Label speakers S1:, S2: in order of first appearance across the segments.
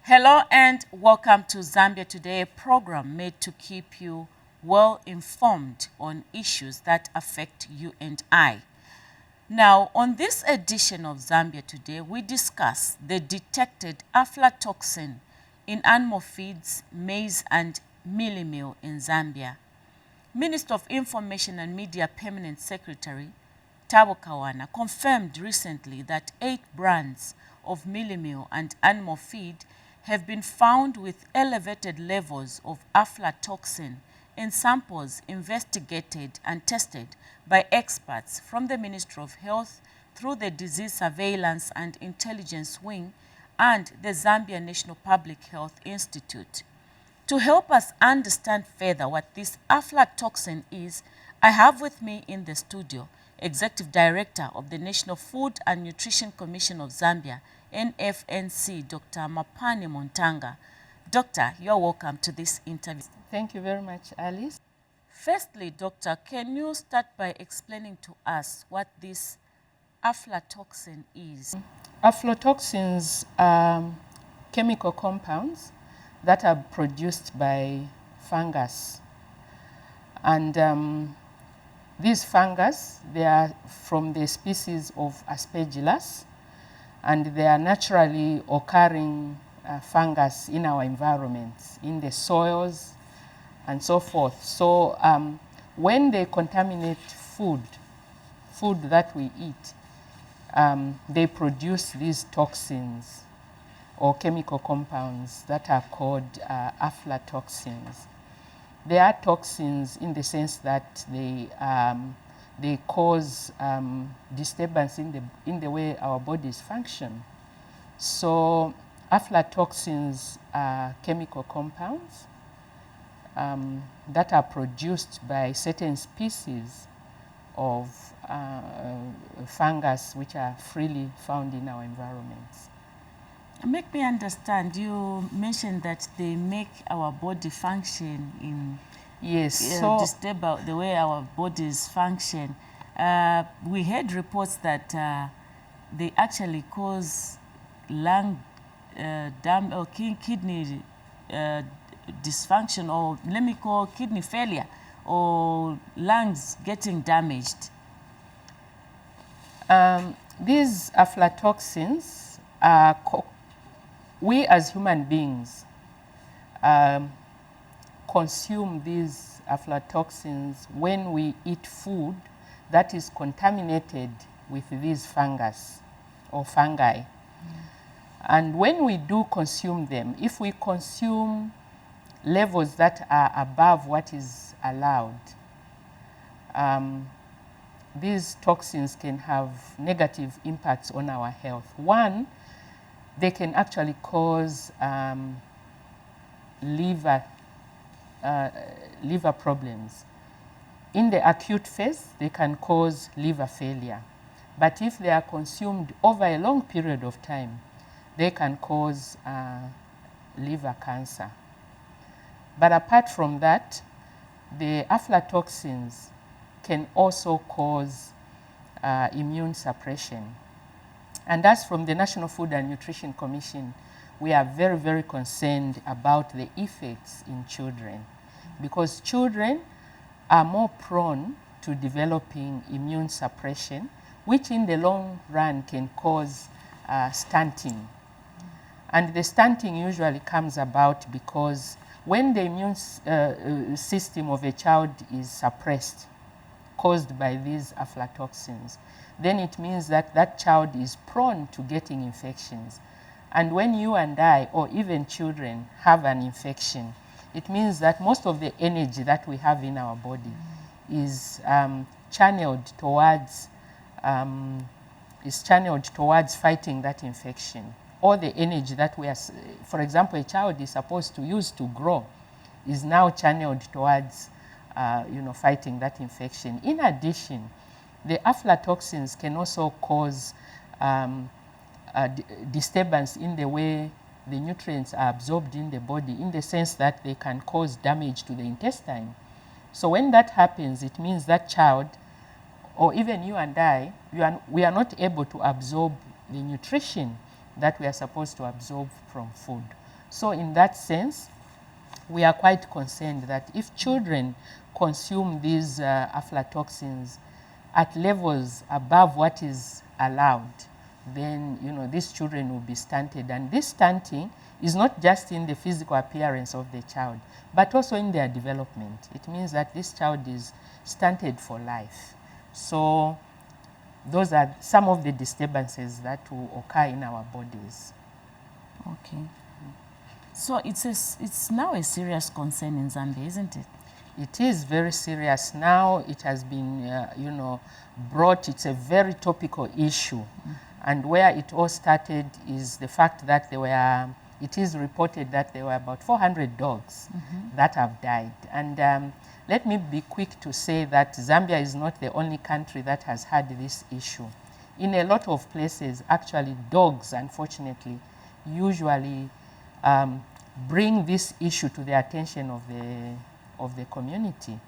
S1: Hello and welcome to Zambia Today, a program made to keep you well informed on issues that affect you and I. Now, on this edition of Zambia Today, we discuss the detected aflatoxin in animal feeds, maize and mealie meal in Zambia. Minister of Information and Media Permanent Secretary Tabo Kawana confirmed recently that 8 brands of mealie meal and animal feed have been found with elevated levels of aflatoxin in samples investigated and tested by experts from the Ministry of Health through the Disease Surveillance and Intelligence Wing and the Zambia National Public Health Institute. To help us understand further what this aflatoxin is, I have with me in the studio Executive Director of the National Food and Nutrition Commission of Zambia, NFNC, Dr. Mapani Montanga. Doctor, you're welcome to this interview.
S2: Thank you very much, Alice.
S1: Firstly, Doctor, can you start by explaining to us what this aflatoxin is?
S2: Aflatoxins are chemical compounds that are produced by fungus. And these fungus, they are from the species of Aspergillus, and they are naturally occurring fungus in our environments, in the soils and so forth. So when they contaminate food that we eat, they produce these toxins or chemical compounds that are called aflatoxins. They are toxins in the sense that they cause disturbance in the way our bodies function. So aflatoxins are chemical compounds that are produced by certain species of fungus which are freely found in our environments.
S1: Make me understand, you mentioned that they make our body function in disturb the way our bodies function. We had reports that they actually cause lung or kidney dysfunction, or let me call kidney failure, or lungs getting damaged.
S2: These aflatoxins are we as human beings consume these aflatoxins when we eat food that is contaminated with these fungus or fungi. And when we do consume them, if we consume levels that are above what is allowed, these toxins can have negative impacts on our health. One, they can actually cause liver problems. In the acute phase, they can cause liver failure. But if they are consumed over a long period of time, they can cause liver cancer. But apart from that, the aflatoxins can also cause immune suppression. And as from the National Food and Nutrition Commission, we are very, very concerned about the effects in children, because children are more prone to developing immune suppression, which in the long run can cause stunting. And the stunting usually comes about because when the immune system of a child is suppressed, caused by these aflatoxins, then it means that that child is prone to getting infections. And when you and I, or even children, have an infection, it means that most of the energy that we have in our body is channeled towards fighting that infection. All the energy that we are, for example, a child is supposed to use to grow, is now channeled towards fighting that infection. In addition, the aflatoxins can also cause disturbance in the way the nutrients are absorbed in the body, in the sense that they can cause damage to the intestine. So when that happens, it means that child, or even you and I, we are not able to absorb the nutrition that we are supposed to absorb from food. So in that sense, we are quite concerned that if children consume these aflatoxins at levels above what is allowed, then these children will be stunted. And this stunting is not just in the physical appearance of the child, but also in their development. It means that this child is stunted for life. So those are some of the disturbances that will occur in our bodies.
S1: Okay. So it's now a serious concern in Zambia, isn't it?
S2: It is very serious now. It has been, brought. It's a very topical issue. And where it all started is the fact that it is reported that there were about 400 dogs that have died. And let me be quick to say that Zambia is not the only country that has had this issue. In a lot of places, actually, dogs, unfortunately, usually bring this issue to the attention of the community.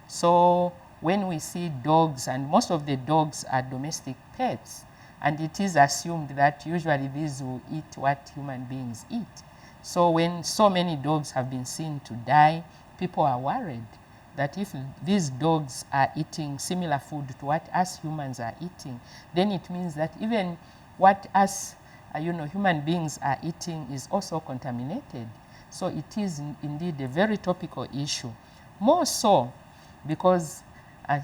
S2: So when we see dogs, and most of the dogs are domestic pets, and it is assumed that usually these will eat what human beings eat. So when so many dogs have been seen to die, people are worried that if these dogs are eating similar food to what us humans are eating, then it means that even what us human beings are eating is also contaminated. So it is indeed a very topical issue. More so because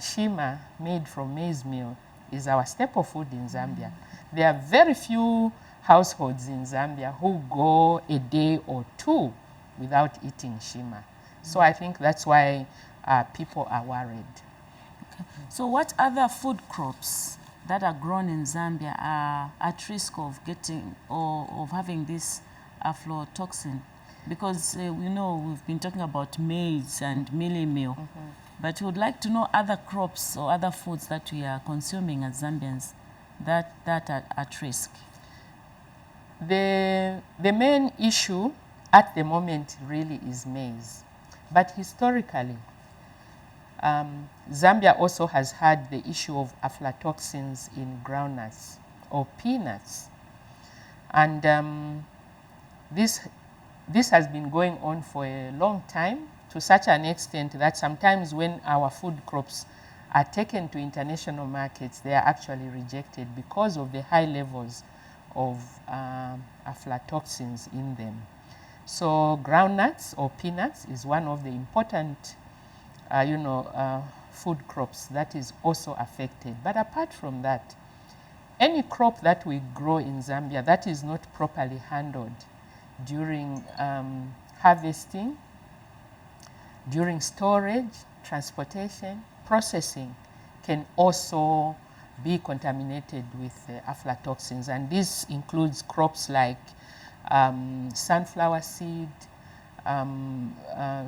S2: Shima made from maize meal is our staple food in Zambia. There are very few households in Zambia who go a day or two without eating Shima. So I think that's why people are worried.
S1: Okay. So what other food crops that are grown in Zambia are at risk of getting or of having this aflatoxin? Because we've been talking about maize and mealie meal, but we would like to know other crops or other foods that we are consuming as Zambians that are at risk.
S2: The main issue at the moment really is maize. But historically, Zambia also has had the issue of aflatoxins in groundnuts or peanuts. And this has been going on for a long time, to such an extent that sometimes when our food crops are taken to international markets, they are actually rejected because of the high levels of aflatoxins in them. So groundnuts or peanuts is one of the important food crops that is also affected. But apart from that, any crop that we grow in Zambia that is not properly handled during harvesting, during storage, transportation, processing, can also be contaminated with aflatoxins. And this includes crops like sunflower seed,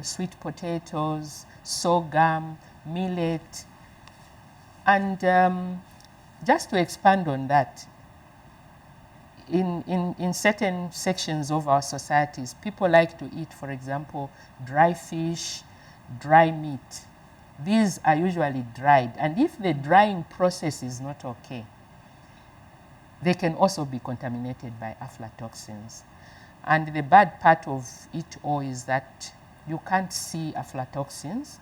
S2: sweet potatoes, sorghum, millet. And just to expand on that, in certain sections of our societies, people like to eat, for example, dry fish, dry meat. These are usually dried. And if the drying process is not okay, they can also be contaminated by aflatoxins. And the bad part of it all is that you can't see aflatoxins,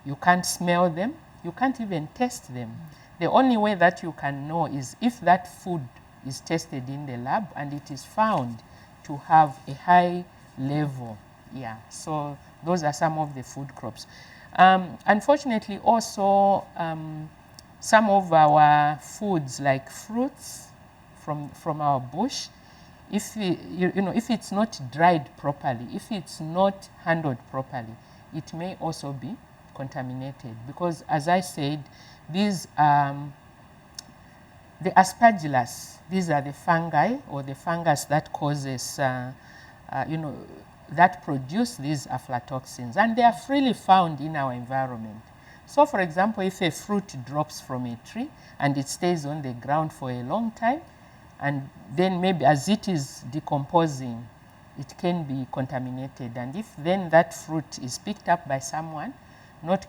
S2: you can't smell them, you can't even taste them. The only way that you can know is if that food is tested in the lab and it is found to have a high level. Yeah, so those are some of the food crops. Unfortunately, also some of our foods like fruits from our bush, if if it's not dried properly, if it's not handled properly, it may also be contaminated. Because as I said, these the aspergillus, these are the fungi or the fungus that causes, that produce these aflatoxins, and they are freely found in our environment. So for example, if a fruit drops from a tree and it stays on the ground for a long time, and then maybe as it is decomposing, it can be contaminated. And if then that fruit is picked up by someone, not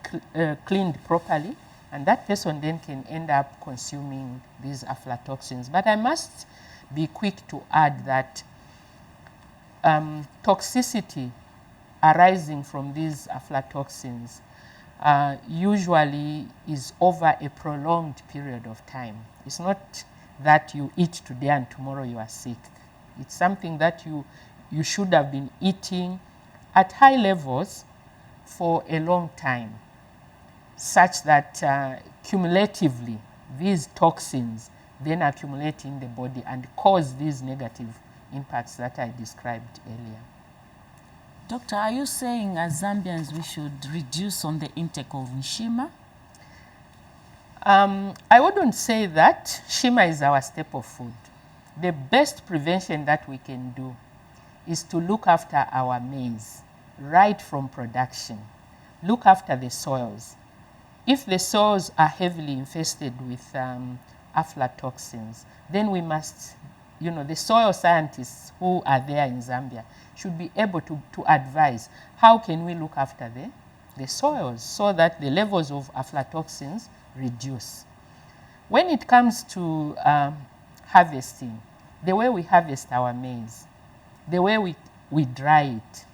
S2: cleaned properly, and that person then can end up consuming these aflatoxins. But I must be quick to add that toxicity arising from these aflatoxins usually is over a prolonged period of time. It's not that you eat today and tomorrow you are sick. It's something that you should have been eating at high levels for a long time, such that cumulatively these toxins then accumulate in the body and cause these negative impacts that I described earlier.
S1: Doctor, are you saying as Zambians we should reduce on the intake of nshima?
S2: I wouldn't say that. Shima is our staple food. The best prevention that we can do is to look after our maize right from production. Look after the soils. If the soils are heavily infested with aflatoxins, then we must, the soil scientists who are there in Zambia should be able to advise how can we look after the soils so that the levels of aflatoxins reduce. When it comes to harvesting, the way we harvest our maize, the way we dry it,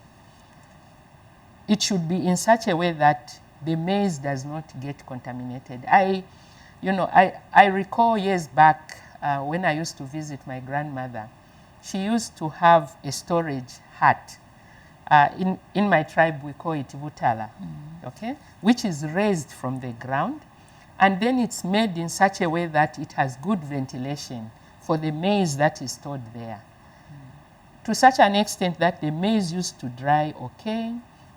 S2: it should be in such a way that the maize does not get contaminated. I recall years back when I used to visit my grandmother. She used to have a storage hut. In my tribe, we call it vutala, okay, which is raised from the ground. And then it's made in such a way that it has good ventilation for the maize that is stored there. To such an extent that the maize used to dry okay.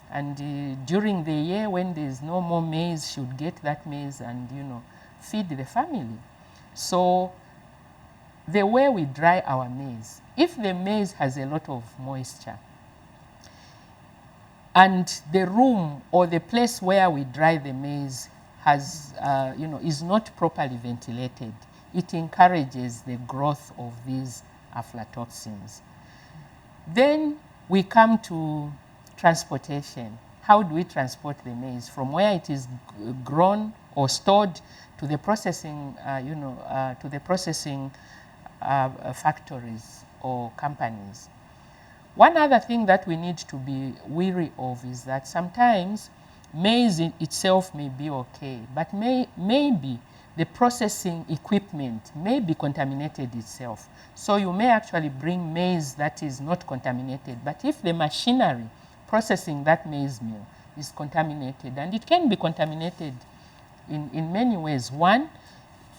S2: And during the year when there is no more maize, she would get that maize and, feed the family. So the way we dry our maize, if the maize has a lot of moisture and the room or the place where we dry the maize has, is not properly ventilated, it encourages the growth of these aflatoxins. Then we come to transportation. How do we transport the maize from where it is grown or stored to the processing, factories or companies? One other thing that we need to be wary of is that sometimes maize in itself may be okay, but maybe the processing equipment may be contaminated itself. So you may actually bring maize that is not contaminated, but if the machinery processing that maize meal is contaminated, and it can be contaminated in many ways. One,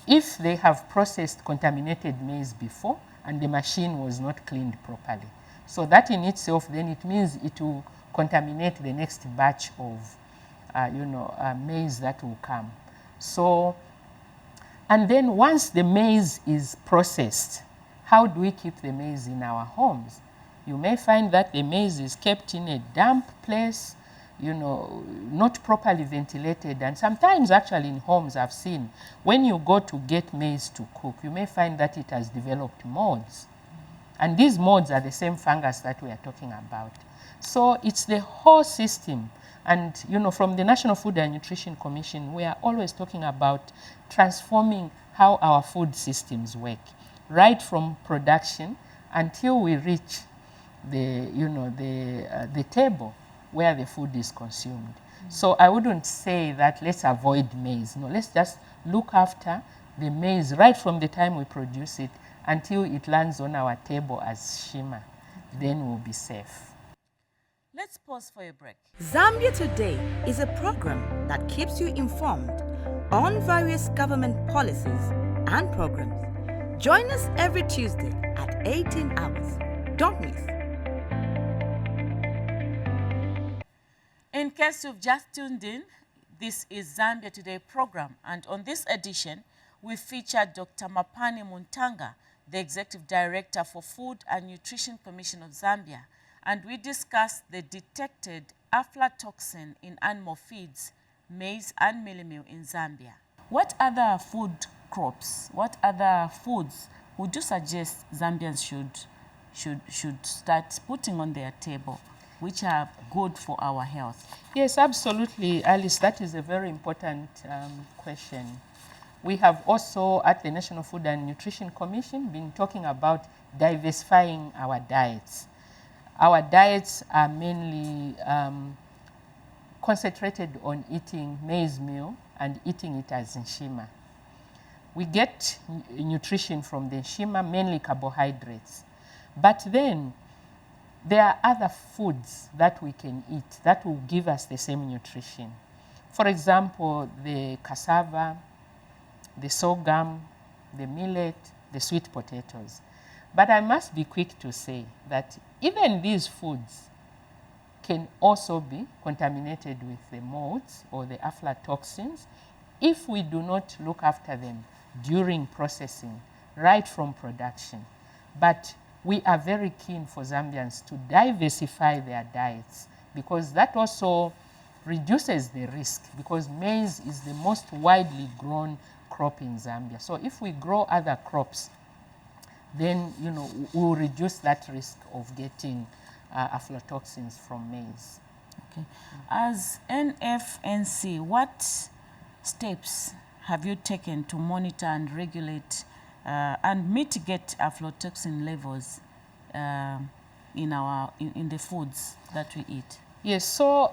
S2: if they have processed contaminated maize before and the machine was not cleaned properly. So that in itself, then it means it will contaminate the next batch of maize that will come. So, and then once the maize is processed, how do we keep the maize in our homes? You may find that the maize is kept in a damp place, not properly ventilated. And sometimes actually in homes I've seen, when you go to get maize to cook, you may find that it has developed molds. And these molds are the same fungus that we are talking about. So it's the whole system. And, from the National Food and Nutrition Commission, we are always talking about transforming how our food systems work, right from production until we reach the table where the food is consumed. So I wouldn't say that let's avoid maize. No, let's just look after the maize right from the time we produce it until it lands on our table as shima. Then we'll be safe.
S1: Let's pause for a break.
S3: Zambia Today is a program that keeps you informed on various government policies and programs. Join us every Tuesday at 18 hours. Don't miss.
S1: In case you've just tuned in, this is Zambia Today program, and on this edition, we feature Dr. Mapani Muntanga, the Executive Director for Food and Nutrition Commission of Zambia, and we discuss the detected aflatoxin in animal feeds, maize and mealie meal in Zambia. What other food crops, what other foods would you suggest Zambians should start putting on their table, which are good for our health?
S2: Yes, absolutely, Alice. That is a very important question. We have also, at the National Food and Nutrition Commission, been talking about diversifying our diets. our diets are mainly concentrated on eating maize meal and eating it as nshima. We get nutrition from the nshima, mainly carbohydrates. But then there are other foods that we can eat that will give us the same nutrition. For example, the cassava, the sorghum, the millet, the sweet potatoes. But I must be quick to say that even these foods can also be contaminated with the molds or the aflatoxins if we do not look after them during processing, right from production. But we are very keen for Zambians to diversify their diets, because that also reduces the risk, because maize is the most widely grown crop in Zambia. So if we grow other crops, then we'll reduce that risk of getting aflatoxins from maize.
S1: Okay. As NFNC, what steps have you taken to monitor and regulate and mitigate aflatoxin levels in the foods that we eat?
S2: Yes, so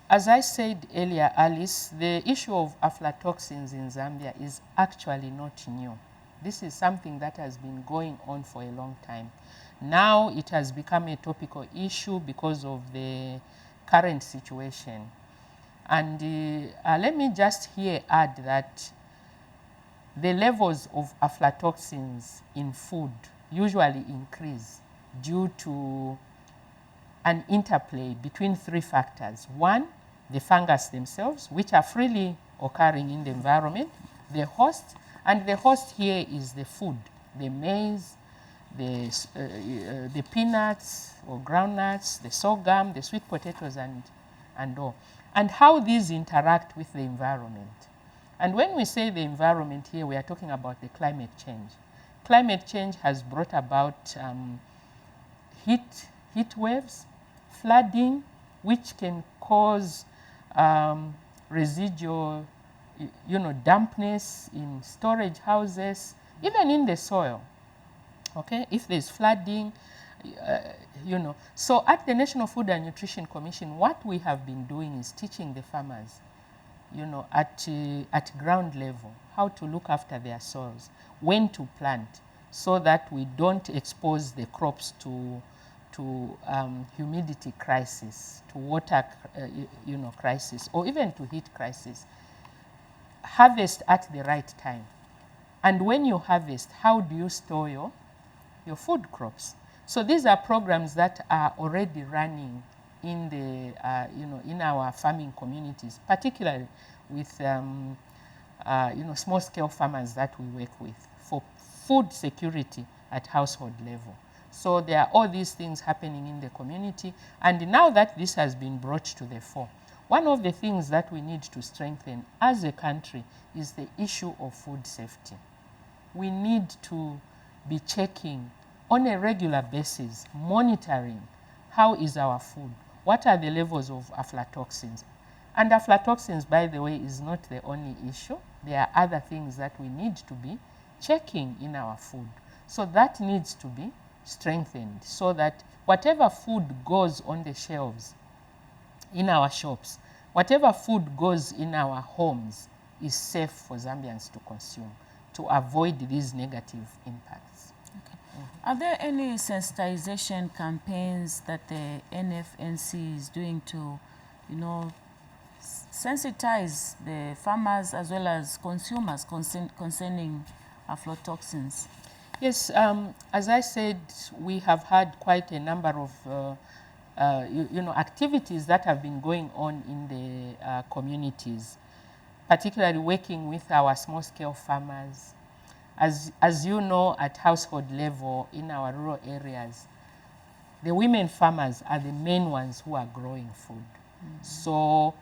S2: as I said earlier, Alice, the issue of aflatoxins in Zambia is actually not new. This is something that has been going on for a long time. Now it has become a topical issue because of the current situation. And let me just here add that the levels of aflatoxins in food usually increase due to an interplay between three factors. One, the fungus themselves, which are freely occurring in the environment, the host, and the host here is the food, the maize, the peanuts or groundnuts, the sorghum, the sweet potatoes, and all. And how these interact with the environment. And when we say the environment here, we are talking about the climate change. Climate change has brought about heat waves, flooding, which can cause residual dampness in storage houses, even in the soil. Okay, if there's flooding, So at the National Food and Nutrition Commission, what we have been doing is teaching the farmers, at ground level, how to look after their soils, when to plant, so that we don't expose the crops to humidity crisis, to water, crisis, or even to heat crisis. Harvest at the right time. And when you harvest, how do you store your food crops? So these are programs that are already running in the, in our farming communities, particularly with, small-scale farmers that we work with for food security at household level. So there are all these things happening in the community. And now that this has been brought to the fore, one of the things that we need to strengthen as a country is the issue of food safety. We need to be checking on a regular basis, monitoring how is our food, what are the levels of aflatoxins. And aflatoxins, by the way, is not the only issue. There are other things that we need to be checking in our food. So that needs to be strengthened so that whatever food goes on the shelves in our shops, whatever food goes in our homes is safe for Zambians to consume, to avoid these negative impacts.
S1: Okay. Are there any sensitization campaigns that the NFNC is doing to, sensitize the farmers as well as consumers concerning aflatoxins?
S2: Yes, as I said, we have had quite a number of activities that have been going on in the communities, particularly working with our small-scale farmers. As you know, at household level in our rural areas, the women farmers are the main ones who are growing food. Mm-hmm. So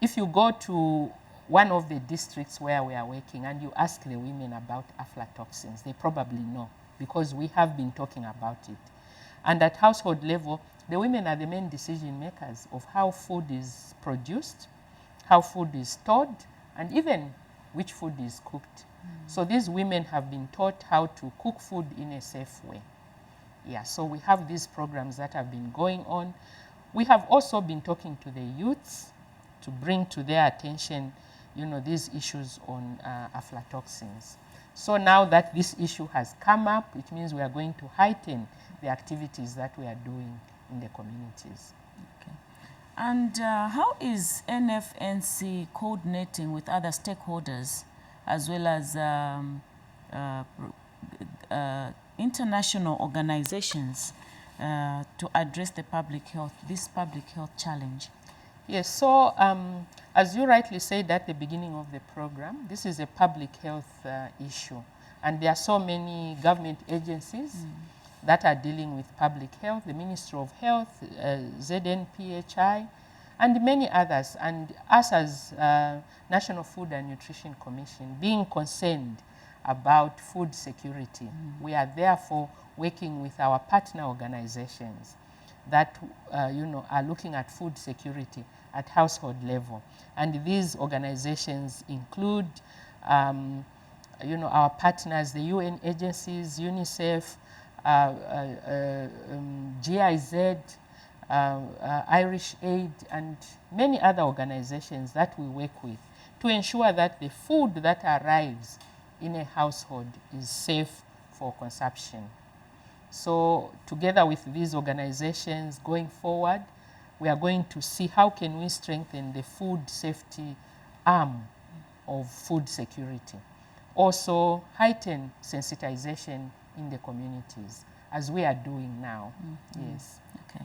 S2: if you go to one of the districts where we are working and you ask the women about aflatoxins, they probably know because we have been talking about it. And at household level, the women are the main decision makers of how food is produced, how food is stored, and even which food is cooked. Mm. So these women have been taught how to cook food in a safe way. Yeah, so we have these programs that have been going on. We have also been talking to the youths to bring to their attention, these issues on aflatoxins. So now that this issue has come up, it means we are going to heighten the activities that we are doing in the communities.
S1: Okay. And how is NFNC coordinating with other stakeholders as well as international organizations to address this public health challenge?
S2: Yes, so as you rightly said at the beginning of the program, this is a public health issue. And there are so many government agencies that are dealing with public health, the Ministry of Health, ZNPHI, and many others. And us as National Food and Nutrition Commission, being concerned about food security, we are therefore working with our partner organizations that are looking at food security at household level. And these organizations include our partners, the UN agencies, UNICEF, GIZ, Irish Aid, and many other organizations that we work with to ensure that the food that arrives in a household is safe for consumption. So together with these organizations going forward, we are going to see how can we strengthen the food safety arm of food security. Also heighten sensitization in the communities as we are doing now. Yes.
S1: Okay.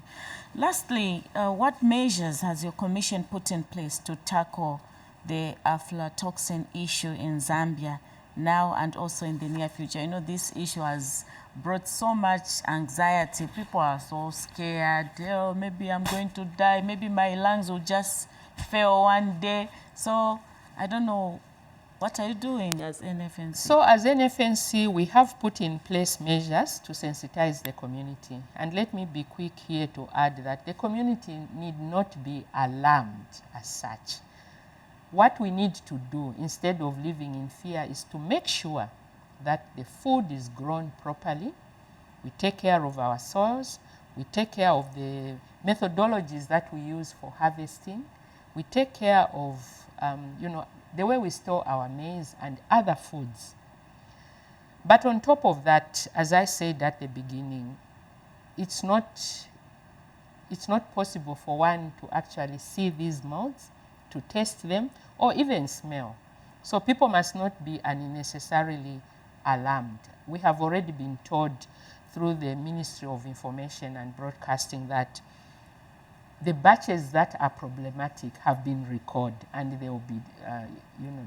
S1: Lastly, what measures has your commission put in place to tackle the aflatoxin issue in Zambia now and also in the near future? This issue has brought so much anxiety. People are so scared. Oh, maybe I'm going to die. Maybe my lungs will just fail one day. So I don't know. What are you doing as NFNC?
S2: So as NFNC, we have put in place measures to sensitize the community. And let me be quick here to add that the community need not be alarmed as such. What we need to do instead of living in fear is to make sure that the food is grown properly. We take care of our soils. We take care of the methodologies that we use for harvesting. We take care of, the way we store our maize and other foods. But on top of that, as I said at the beginning, it's not possible for one to actually see these molds, to taste them, or even smell. So people must not be unnecessarily alarmed. We have already been told through the Ministry of Information and Broadcasting that the batches that are problematic have been recorded and they will be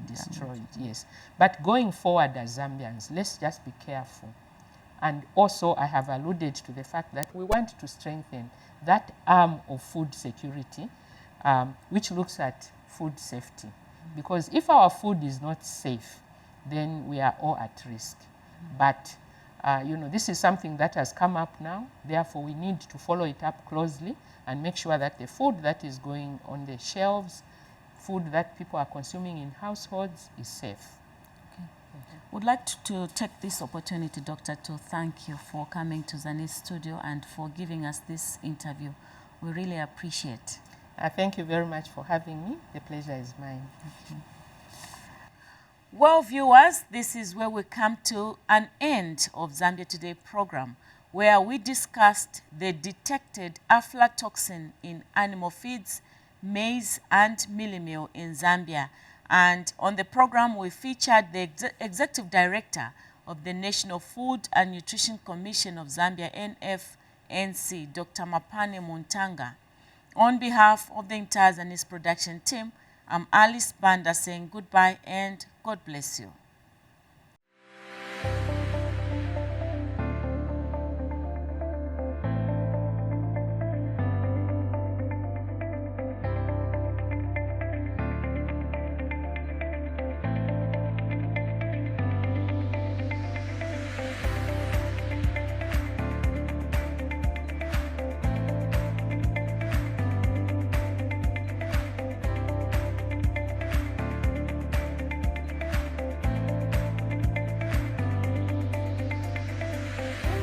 S2: destroyed. Yes. But going forward as Zambians, let's just be careful. And also I have alluded to the fact that we want to strengthen that arm of food security, which looks at food safety. Because if our food is not safe, then we are all at risk. But this is something that has come up now. Therefore, we need to follow it up closely and make sure that the food that is going on the shelves, food that people are consuming in households, is safe.
S1: Okay. Would like to take this opportunity, Doctor, to thank you for coming to Zani's studio and for giving us this interview. We really appreciate.
S2: Thank you very much for having me. The pleasure is mine.
S1: Okay. Well, viewers, this is where we come to an end of Zambia Today program, where we discussed the detected aflatoxin in animal feeds, maize, and mealie meal in Zambia. And on the program, we featured the Executive Director of the National Food and Nutrition Commission of Zambia, NFNC, Dr. Mapane Muntanga. On behalf of the entire Zani's production team, I'm Alice Banda saying goodbye and God bless you.